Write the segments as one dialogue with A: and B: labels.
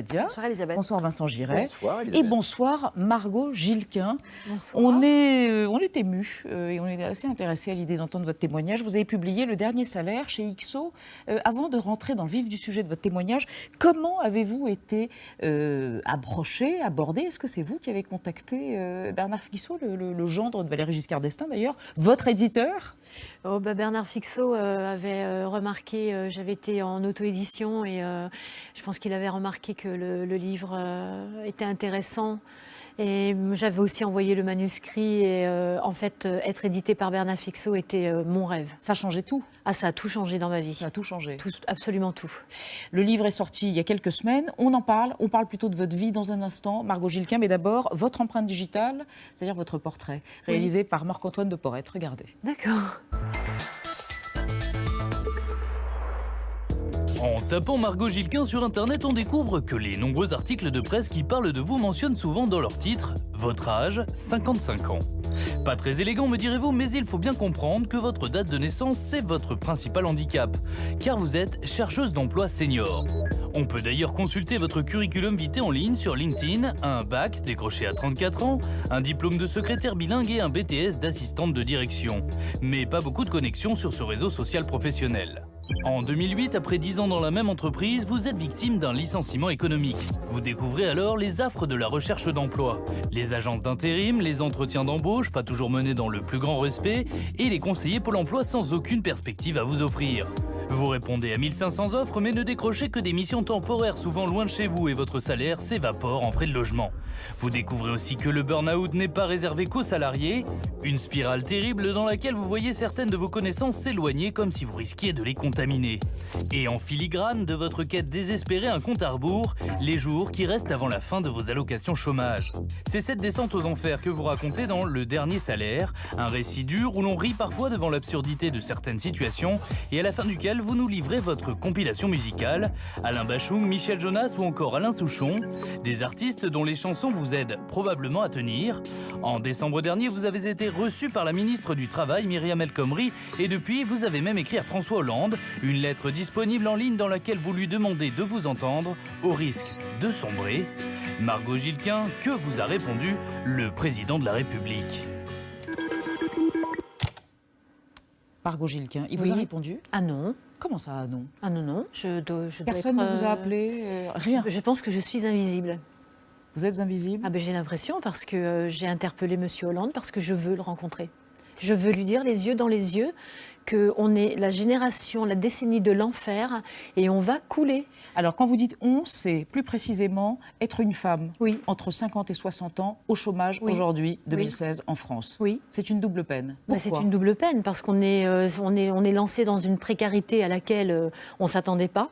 A: Bonsoir Elisabeth.
B: Bonsoir Vincent Giret.
C: Bonsoir Elisabeth.
B: Et bonsoir Margot Gilquin.
A: Bonsoir.
B: On est ému et on est assez intéressé à l'idée d'entendre votre témoignage. Vous avez publié Le Dernier Salaire chez IXO. Avant de rentrer dans le vif du sujet de votre témoignage, comment avez-vous été abordé? Est-ce que c'est vous qui avez contacté Bernard Fixot, le gendre de Valéry Giscard d'Estaing d'ailleurs, votre éditeur?
A: Bernard Fixot avait remarqué, j'avais été en auto-édition et je pense qu'il avait remarqué que le livre était intéressant. Et j'avais aussi envoyé le manuscrit et en fait, être édité par Bernard Fixot était mon rêve.
B: Ça changeait tout.
A: Ah, ça a tout changé dans ma vie.
B: Ça a tout changé.
A: Tout, absolument tout.
B: Le livre est sorti il y a quelques semaines. On en parle. On parle plutôt de votre vie dans un instant, Margot Gilquin. Mais d'abord, votre empreinte digitale, c'est-à-dire votre portrait, réalisé par Marc-Antoine de Porrette. Regardez.
A: D'accord.
D: En tapant Margot Gilquin sur Internet, on découvre que les nombreux articles de presse qui parlent de vous mentionnent souvent dans leur titre « Votre âge, 55 ans ». Pas très élégant me direz-vous, mais il faut bien comprendre que votre date de naissance, c'est votre principal handicap, car vous êtes chercheuse d'emploi senior. On peut d'ailleurs consulter votre curriculum vitae en ligne sur LinkedIn, un bac décroché à 34 ans, un diplôme de secrétaire bilingue et un BTS d'assistante de direction. Mais pas beaucoup de connexions sur ce réseau social professionnel. En 2008, après 10 ans dans la même entreprise, vous êtes victime d'un licenciement économique. Vous découvrez alors les affres de la recherche d'emploi. Les agences d'intérim, les entretiens d'embauche, pas toujours menés dans le plus grand respect, et les conseillers Pôle emploi sans aucune perspective à vous offrir. Vous répondez à 1500 offres mais ne décrochez que des missions temporaires souvent loin de chez vous et votre salaire s'évapore en frais de logement. Vous découvrez aussi que le burn-out n'est pas réservé qu'aux salariés, une spirale terrible dans laquelle vous voyez certaines de vos connaissances s'éloigner comme si vous risquiez de les contaminer. Et en filigrane de votre quête désespérée un compte à rebours, les jours qui restent avant la fin de vos allocations chômage. C'est cette descente aux enfers que vous racontez dans Le Dernier Salaire, un récit dur où l'on rit parfois devant l'absurdité de certaines situations et à la fin duquel vous nous livrez votre compilation musicale, Alain Bachung, Michel Jonas ou encore Alain Souchon, des artistes dont les chansons vous aident probablement à tenir. En décembre dernier, vous avez été reçu par la ministre du Travail, Myriam El Khomri, et depuis, vous avez même écrit à François Hollande, une lettre disponible en ligne dans laquelle vous lui demandez de vous entendre, au risque de sombrer. Margot Gilquin, que vous a répondu le président de la République?
B: Margot Gilquin, il vous a répondu?
A: Ah non.
B: Comment ça, non?
A: Ah non, non.
B: Personne ne vous a appelé? Rien?
A: Je pense que je suis invisible.
B: Vous êtes invisible?
A: Ah ben, j'ai l'impression parce que j'ai interpellé Monsieur Hollande parce que je veux le rencontrer. Je veux lui dire les yeux dans les yeux qu'on est la génération, la décennie de l'enfer et on va couler.
B: Alors, quand vous dites « on », c'est plus précisément être une femme entre 50 et 60 ans au chômage aujourd'hui, 2016, en France.
A: Oui.
B: C'est une double peine.
A: C'est une double peine parce qu'on est lancé dans une précarité à laquelle on ne s'attendait pas.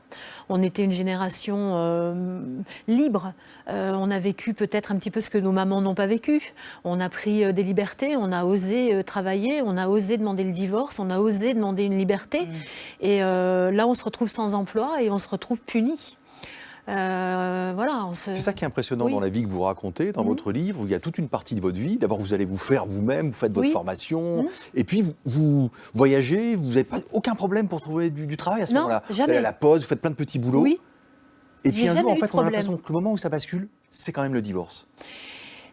A: On était une génération libre. On a vécu peut-être un petit peu ce que nos mamans n'ont pas vécu. On a pris des libertés, on a osé travailler, on a osé demander le divorce, on a osé demander une liberté. Et là, on se retrouve sans emploi et on se retrouve puni. Voilà,
C: C'est ça qui est impressionnant dans la vie que vous racontez, dans votre livre, où il y a toute une partie de votre vie. D'abord, vous allez vous faire vous-même, vous faites votre formation, et puis vous voyagez, vous n'avez aucun problème pour trouver du travail à ce moment-là. Vous allez à la pause, vous faites plein de petits boulots. Et puis un jour, en fait, on a l'impression que le moment où ça bascule, c'est quand même le divorce.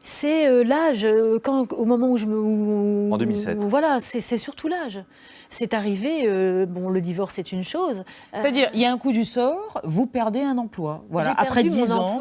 A: C'est l'âge, au moment où je me...
C: En 2007.
A: Voilà, c'est surtout l'âge. C'est arrivé, bon, le divorce c'est une chose.
B: C'est-à-dire, il y a un coup du sort, vous perdez un emploi. Voilà. Après 10 ans,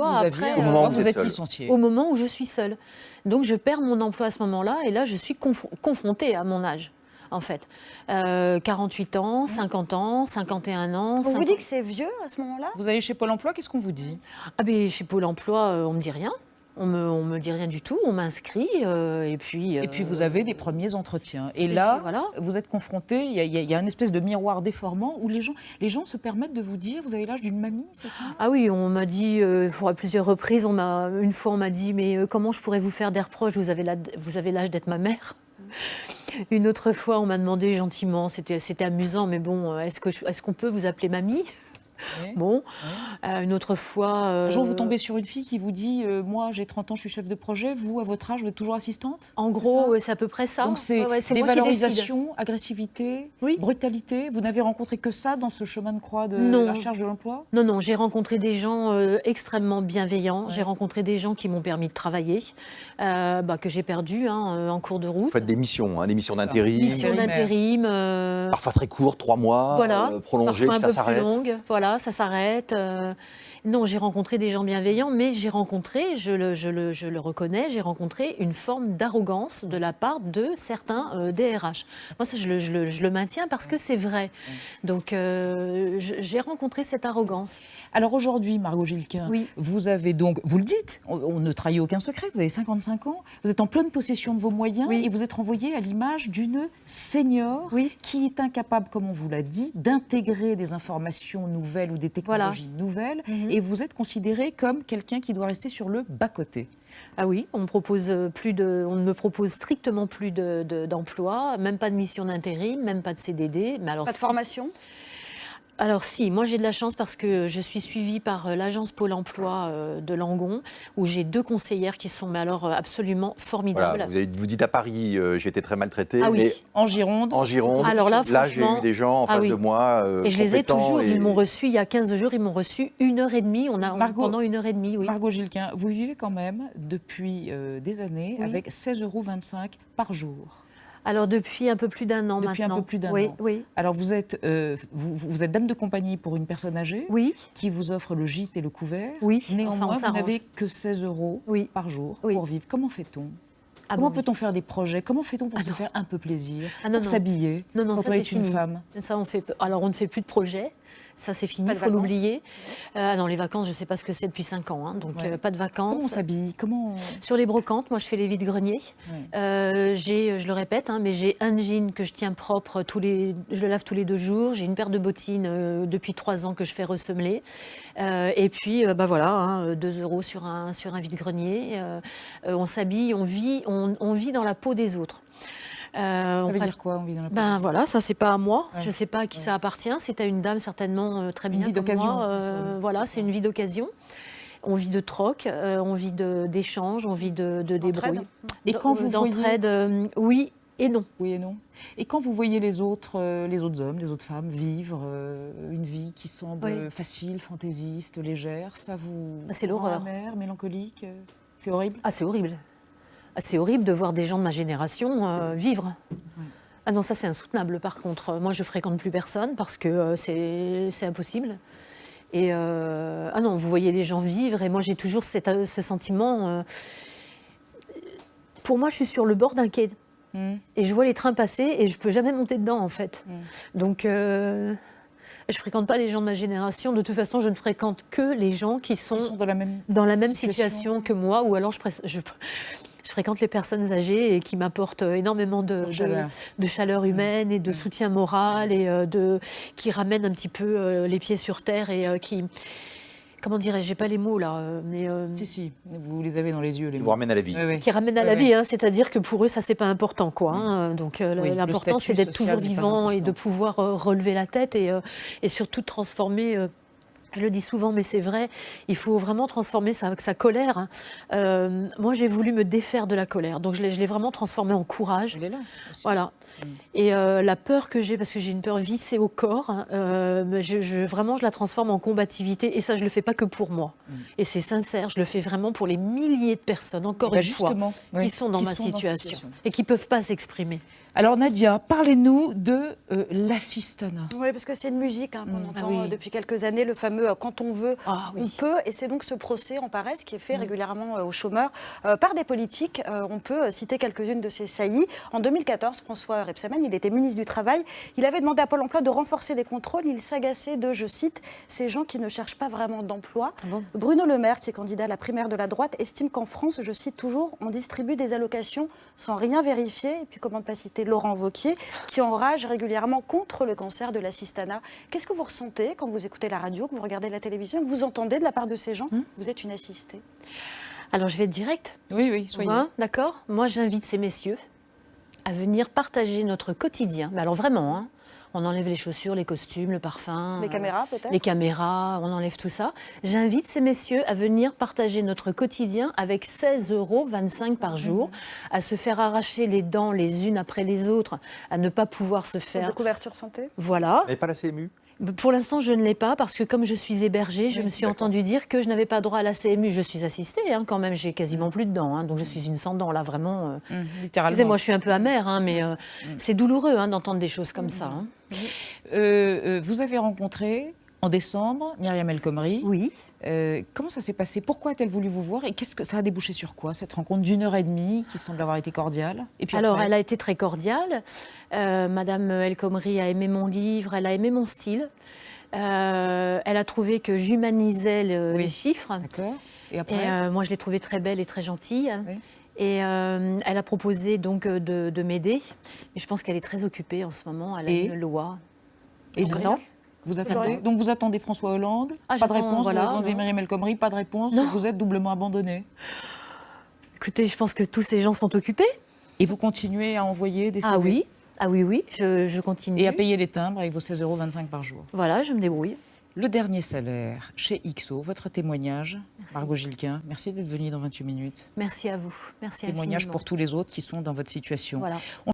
B: vous êtes licencié.
A: Au moment où je suis seule. Donc je perds mon emploi à ce moment-là, et là je suis confrontée à mon âge. En fait, 48 ans, 50 ans, 51 ans.
E: On vous dit que c'est vieux à ce moment-là?
B: Vous allez chez Pôle emploi, qu'est-ce qu'on vous dit?
A: Ah ben, chez Pôle emploi, on me dit rien. On me dit rien du tout, on m'inscrit et puis...
B: Et puis vous avez des premiers entretiens. Et là, vous êtes confronté, il y a une espèce de miroir déformant où les gens se permettent de vous dire, vous avez l'âge d'une mamie, c'est ça?
A: Ah oui, on m'a dit, à plusieurs reprises, une fois on m'a dit, mais comment je pourrais vous faire des reproches, vous avez l'âge d'être ma mère. Une autre fois, on m'a demandé gentiment, c'était amusant, mais bon, est-ce qu'on peut vous appeler mamie?
B: Oui.
A: Bon,
B: Oui.
A: une autre fois...
B: Un jour, vous tombez sur une fille qui vous dit moi, j'ai 30 ans, je suis chef de projet. Vous, à votre âge, vous êtes toujours assistante?
A: En
B: C'est
A: gros,
B: ça
A: ouais, c'est à peu près ça.
B: Donc, c'est
A: Ouais, ouais, moi qui décide.
B: dévalorisation, agressivité,
A: Oui.
B: brutalité. Vous n'avez rencontré que ça dans ce chemin de croix de
A: Non.
B: la recherche de l'emploi?
A: Non, non, j'ai rencontré des gens extrêmement bienveillants.
B: Ouais.
A: J'ai rencontré des gens qui m'ont permis de travailler, que j'ai perdu en cours de route.
C: Vous faites des missions
B: C'est ça.
C: d'intérim,
A: Mission d'intérim.
C: parfois très courtes, 3 mois,
A: Voilà,
C: prolongées,
A: parfois
C: puis
A: un
C: ça
A: peu plus
C: s'arrête.
A: longue. Voilà, ça s'arrête. Non, j'ai rencontré des gens bienveillants, mais j'ai rencontré, je le reconnais, j'ai rencontré une forme d'arrogance de la part de certains DRH. Moi, ça, je le maintiens parce que c'est vrai. Donc, j'ai rencontré cette arrogance.
B: Alors aujourd'hui, Margot Gilquin,
A: Oui.
B: vous avez donc, vous le dites, on ne trahit aucun secret, vous avez 55 ans, vous êtes en pleine possession de vos moyens
A: Oui.
B: et vous êtes renvoyée à l'image d'une senior
A: Oui.
B: qui est incapable, comme on vous l'a dit, d'intégrer des informations nouvelles ou des technologies nouvelles et vous êtes considérée comme quelqu'un qui doit rester sur le bas-côté.
A: Ah oui, on ne me propose strictement plus d'emploi, même pas de mission d'intérim, même pas de CDD. Mais alors,
E: Pas de formation?
A: Alors si, moi j'ai de la chance parce que je suis suivie par l'agence Pôle emploi de Langon, où j'ai 2 conseillères qui sont absolument formidables.
C: Voilà, vous dites à Paris, j'ai été très maltraitée,
A: Ah oui.
C: mais
B: En Gironde.
C: en Gironde,
A: Alors là,
C: j'ai
A: franchement,
C: eu des gens en face
A: oui.
C: de moi
A: Et je les ai
C: compétents
A: toujours,
C: et-
A: ils m'ont reçu il y a 15 jours, ils m'ont reçu 1h30,
B: Margot-
A: pendant 1h30, oui.
B: Margot Gilquin, vous vivez quand même depuis des années
A: Oui.
B: avec 16,25 € par jour.
A: Alors depuis un peu plus d'un an
B: Depuis
A: maintenant.
B: un peu plus d'un
A: oui,
B: an.
A: Oui,
B: Alors vous êtes dame de compagnie pour une personne âgée
A: oui,
B: qui vous offre le gîte et le couvert.
A: Oui, enfin,
B: Néanmoins,
A: on
B: vous
A: s'arrange.
B: n'avez que 16 €
A: Oui.
B: par jour
A: Oui.
B: pour vivre. Comment fait-on?
A: Ah
B: Comment
A: bon,
B: peut-on faire des projets? Comment fait-on pour se faire un peu plaisir?
A: Ah non,
B: pour
A: non.
B: s'habiller?
A: Non, non,
B: quand
A: ça
B: on
A: c'est
B: est une
A: fini.
B: femme?
A: Ça, alors on ne fait plus de projets. Ça, c'est fini,
E: Pas
A: il
E: de
A: faut
E: vacances.
A: l'oublier. Non, les vacances, je ne sais pas ce que c'est depuis 5 ans. Donc,
B: Ouais.
A: pas de vacances.
B: Comment on s'habille? Comment...
A: Sur les brocantes, moi, je fais les vides-greniers.
B: Ouais.
A: Je le répète, mais j'ai un jean que je tiens propre, je le lave tous les 2 jours. J'ai une paire de bottines depuis 3 ans que je fais ressemeler. Et puis, voilà, 2 € sur un vide-grenier. On s'habille, on vit dans la peau des autres.
B: Ça veut dire quoi, on vit dans la
A: Ben voilà, ça c'est pas à moi.
B: Ouais.
A: Je sais pas à qui ça appartient. C'est à une dame certainement très bien
B: vie
A: comme
B: d'occasion,
A: moi.
B: ça.
A: Voilà, c'est une vie d'occasion. On vit de troc, on vit d'échanges, on vit de débrouille.
B: Et quand vous
A: d'entraide, oui et non.
B: Oui et non. Et quand vous voyez les autres hommes, les autres femmes vivre une vie qui semble
A: Oui.
B: facile, fantaisiste, légère, ça vous
A: C'est
B: rend
A: l'horreur.
B: amer, mélancolique, c'est horrible.
A: Ah, c'est horrible. Ah, c'est horrible de voir des gens de ma génération vivre. Ah non, ça c'est insoutenable par contre. Moi je fréquente plus personne parce que c'est impossible. Et ah non, vous voyez les gens vivre et moi j'ai toujours ce sentiment. Pour moi, je suis sur le bord d'un quai et je vois les trains passer et je peux jamais monter dedans en fait. Donc je fréquente pas les gens de ma génération. De toute façon, je ne fréquente que les gens qui
B: Ils sont
A: sont
B: dans la même
A: situation que moi, ou alors je fréquente les personnes âgées et qui m'apportent énormément de chaleur humaine et de soutien moral et qui ramènent un petit peu les pieds sur terre et qui... Comment dirais-je? J'ai pas les mots là, mais
B: Si, vous les avez dans les yeux. Les
C: qui vous
B: mots.
C: ramène à la vie.
B: Oui, oui.
A: qui ramènent à la
B: Ouais,
A: vie, hein, c'est-à-dire que pour eux ça c'est pas important quoi. Hein, donc
B: Oui, le
A: l'important c'est
B: statut
A: d'être
B: social
A: toujours
B: n'est pas
A: vivant et de
B: important.
A: pouvoir relever la tête et surtout de transformer. Je le dis souvent, mais c'est vrai, il faut vraiment transformer sa colère. Moi, j'ai voulu me défaire de la colère, donc je l'ai vraiment transformée en courage.
B: Elle est là aussi.
A: Voilà. Et la peur que j'ai, parce que j'ai une peur vissée au corps, mais vraiment, je la transforme en combativité. Et ça, je le fais pas que pour moi. Et c'est sincère, je le fais vraiment pour les milliers de personnes, encore
B: Bah,
A: une fois,
B: justement, oui,
A: qui sont dans ma
B: cette
A: situation et qui peuvent pas s'exprimer.
B: Alors Nadia, parlez-nous de l'assistanat.
E: Oui, parce que c'est une musique qu'on entend
A: Ah oui.
E: depuis quelques années, le fameux quand on veut,
A: Ah oui.
E: on peut. Et c'est donc ce procès en paresse qui est fait régulièrement aux chômeurs par des politiques. On peut citer quelques-unes de ces saillies. En 2014, François Rebsamen, il était ministre du Travail. Il avait demandé à Pôle emploi de renforcer les contrôles. Il s'agaçait de, je cite, ces gens qui ne cherchent pas vraiment d'emploi.
A: Ah bon?
E: Bruno Le Maire, qui est candidat à la primaire de la droite, estime qu'en France, je cite toujours, on distribue des allocations sans rien vérifier. Et puis comment ne pas citer Laurent Wauquiez, qui enrage régulièrement contre le cancer de l'assistanat. Qu'est-ce que vous ressentez quand vous écoutez la radio, que vous regardez la télévision, que vous entendez de la part de ces gens? Vous êtes une assistée.
A: Alors, je vais être directe.
B: Oui, soyez.
A: Hein, d'accord. Moi, j'invite ces messieurs à venir partager notre quotidien. Mais alors vraiment, hein, On enlève les chaussures, les costumes, le parfum.
E: Les caméras, peut-être?
A: Les caméras, on enlève tout ça. J'invite ces messieurs à venir partager notre quotidien avec 16,25 € par jour, à se faire arracher les dents les unes après les autres, à ne pas pouvoir se faire...
E: De couverture santé?
A: Voilà.
C: Vous n'avez pas la CMU?
A: Pour l'instant, je ne l'ai pas parce que comme je suis hébergée, je me suis entendu dire que je n'avais pas droit à la CMU. Je suis assistée quand même, j'ai quasiment plus de dents, donc je suis une sans dents là, vraiment.
B: Littéralement.
A: Excusez-moi, je suis un peu amère, mais c'est douloureux d'entendre des choses comme ça.
B: Vous avez rencontré en décembre Myriam El Khomri.
A: Oui.
B: Comment ça s'est passé? Pourquoi a-t-elle voulu vous voir? Et qu'est-ce que ça a débouché sur quoi, cette rencontre d'1 h 30 qui semble avoir été cordiale? Et puis
A: Alors,
B: après
A: elle a été très cordiale. Madame El Khomri a aimé mon livre, elle a aimé mon style. Elle a trouvé que j'humanisais les chiffres.
B: D'accord. Et après
A: Et moi, je l'ai trouvée très belle et très gentille.
B: Oui.
A: Et elle a proposé donc de m'aider. Mais je pense qu'elle est très occupée en ce moment. Elle a une loi.
B: Et
A: Donc,
B: j'attends. Vous attendez. Donc vous attendez François Hollande,
A: Ah,
B: pas de
A: j'attends,
B: réponse,
A: voilà,
B: vous attendez
A: non.
B: Myriam El Khomri, pas de réponse,
A: Non.
B: vous êtes doublement abandonné.
A: Écoutez, je pense que tous ces gens sont occupés.
B: Et vous continuez à envoyer des CV
A: Ah oui, je continue.
B: et à payer les timbres avec vos 16,25 € par jour.
A: Voilà, je me débrouille.
B: Le dernier salaire chez XO, votre témoignage,
A: Merci.
B: Margot Gilquin, merci d'être venue dans 28 minutes.
A: Merci à vous. Merci
B: Témoignage
A: infiniment.
B: pour tous les autres qui sont dans votre situation.
A: Voilà.